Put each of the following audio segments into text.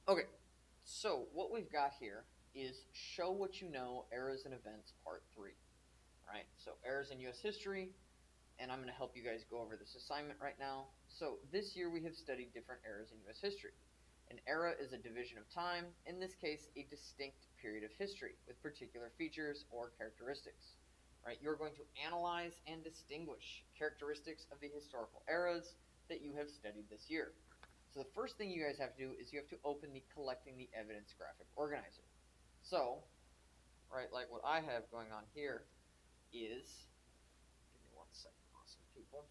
Okay, so what we've got here is Show What You Know, Eras and Events, Part 3. Right, so eras in U.S. history, and I'm going to help you guys go over this assignment right now. So this year we have studied different eras in U.S. history. An era is a division of time, in this case a distinct period of history with particular features or characteristics. Right, you're going to analyze and distinguish characteristics of the historical eras that you have studied this year. So the first thing you guys have to do is you have to open the Collecting the Evidence graphic organizer. So, right, like what I have going on here is, give me one second, awesome people.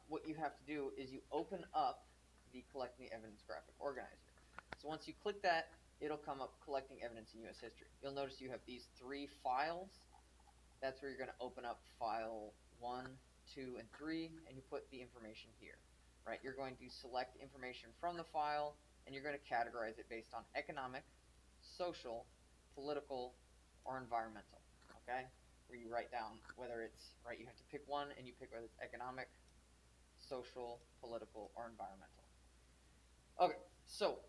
What you have to do is you open up the Collecting the Evidence graphic organizer. So once you click that, it'll come up Collecting Evidence in U.S. History. You'll notice you have these 3 files. That's where you're going to open up file 1, 2, and 3, and you put the information here. Right? You're going to select information from the file, and you're going to categorize it based on economic, social, political, or environmental. Okay? Where you write down whether it's, right, you have to pick one, and you pick whether it's economic, social, political, or environmental. Okay, so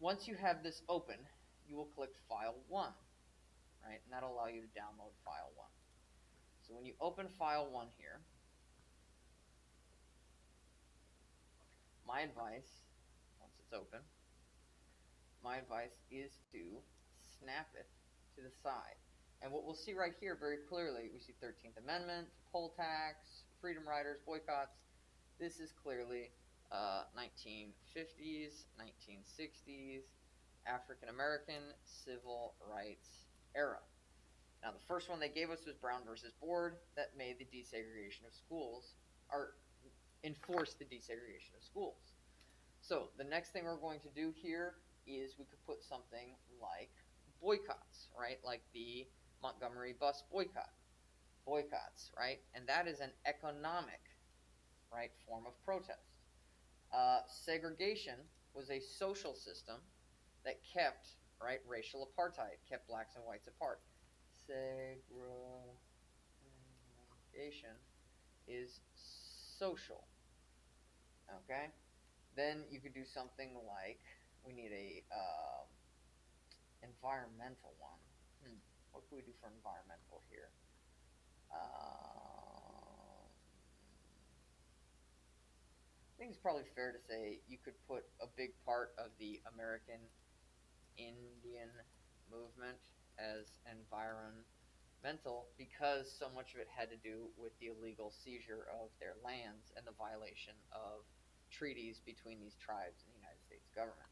once you have this open, you will click File 1, right? And that'll allow you to download File 1. So when you open File 1 here, my advice, once it's open, my advice is to snap it to the side. And what we'll see right here very clearly, we see 13th Amendment, poll tax, freedom riders, boycotts. This is clearly 1950s, 1960s, African American civil rights era. Now, the first one they gave us was Brown versus Board that made the desegregation of schools, or enforced the desegregation of schools. So the next thing we're going to do here is we could put something like boycotts, right? Like the Montgomery bus boycotts, right? And that is an economic, right, form of protest. Segregation was a social system that kept, right, racial apartheid, kept blacks and whites apart. Segregation is social. Okay? Then you could do something like, we need a environmental one. What could we do for environmental here? I think it's probably fair to say you could put a big part of the American Indian movement as environmental because so much of it had to do with the illegal seizure of their lands and the violation of treaties between these tribes and the United States government.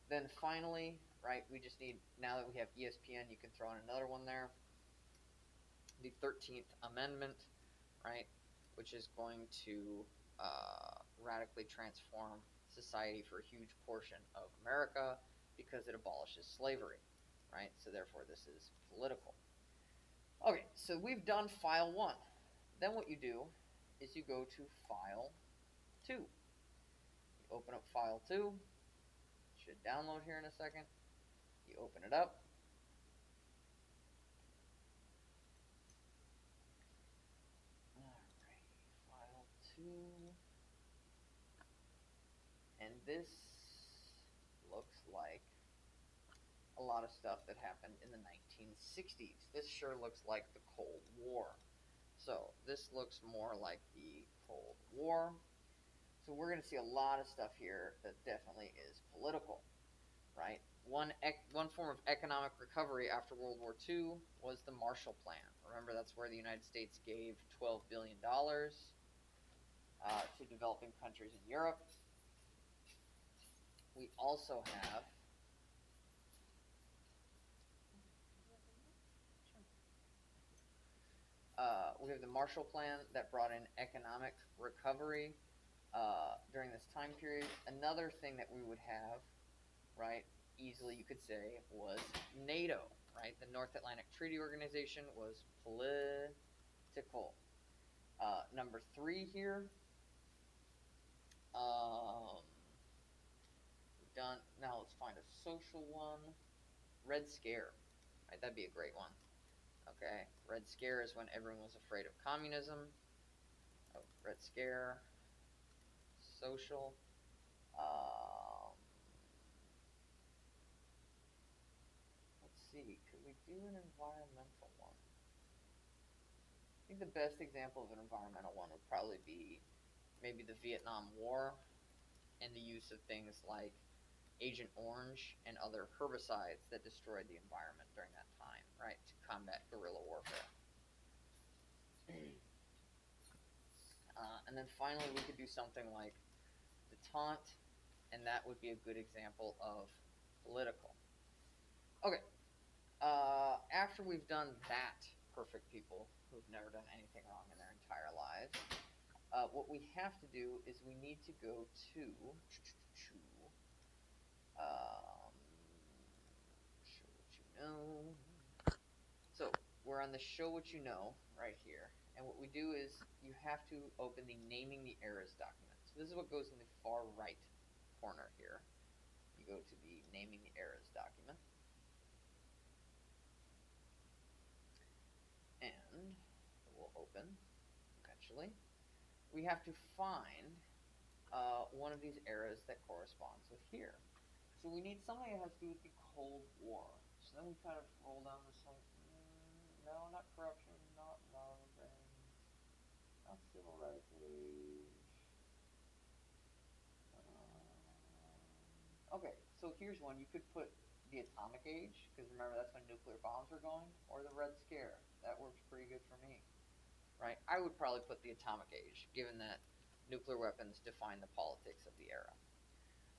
Then finally, right, we just need, now that we have ESPN, you can throw in another one there. The 13th Amendment, right, which is going to radically transform society for a huge portion of America because it abolishes slavery, right? So therefore this is political. Okay, so we've done File 1. Then what you do is you go to File 2. You open up File 2. It should download here in a second. You open it up. Alright, File 2. And this looks like a lot of stuff that happened in the 1960s. This sure looks like the Cold War. So this looks more like the Cold War. So we're going to see a lot of stuff here that definitely is political, right? One form of economic recovery after World War II was the Marshall Plan. Remember, that's where the United States gave $12 billion to developing countries in Europe. We also have the Marshall Plan that brought in economic recovery during this time period. Another thing that we would have, right, easily you could say, was NATO, right? The North Atlantic Treaty Organization was political. Number 3 here. Done. Now let's find a social one. Red Scare, right? That'd be a great one. Okay, Red Scare is when everyone was afraid of communism. Oh, Red Scare, social. Um, let's see, could we do an environmental one? I think the best example of an environmental one would probably be maybe the Vietnam War and the use of things like Agent Orange and other herbicides that destroyed the environment during that time, right, to combat guerrilla warfare. And then finally, we could do something like detente, and that would be a good example of political. Okay, after we've done that, perfect people who've never done anything wrong in their entire lives, what we have to do is we need to go to um, show what you know. So we're on the show what you know right here, and what we do is you have to open the naming the eras document. So this is what goes in the far right corner here. You go to the naming the eras document, and it will open eventually. We have to find one of these eras that corresponds with here. So we need something that has to do with the Cold War. So then we kind of roll down this like, no, not corruption, not love, and not civil rights age. Okay, so here's one. You could put the atomic age, because remember that's when nuclear bombs were going, or the Red Scare. That works pretty good for me, right? I would probably put the atomic age, given that nuclear weapons define the politics of the era.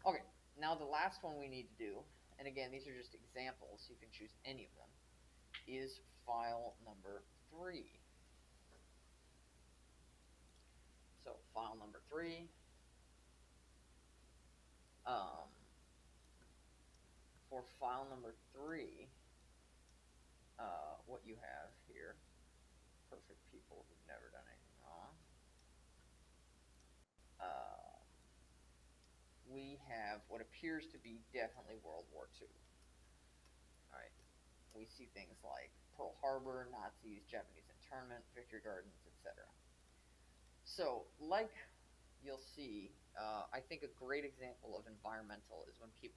Okay, now the last one we need to do, and again, these are just examples, you can choose any of them, is file number 3. So file number 3, um, for file number 3, what you have here, perfect people who've never done anything wrong, we have what appears to be definitely World War II. Alright, we see things like Pearl Harbor, Nazis, Japanese internment, Victory Gardens, etc. So, like you'll see, I think a great example of environmental is when people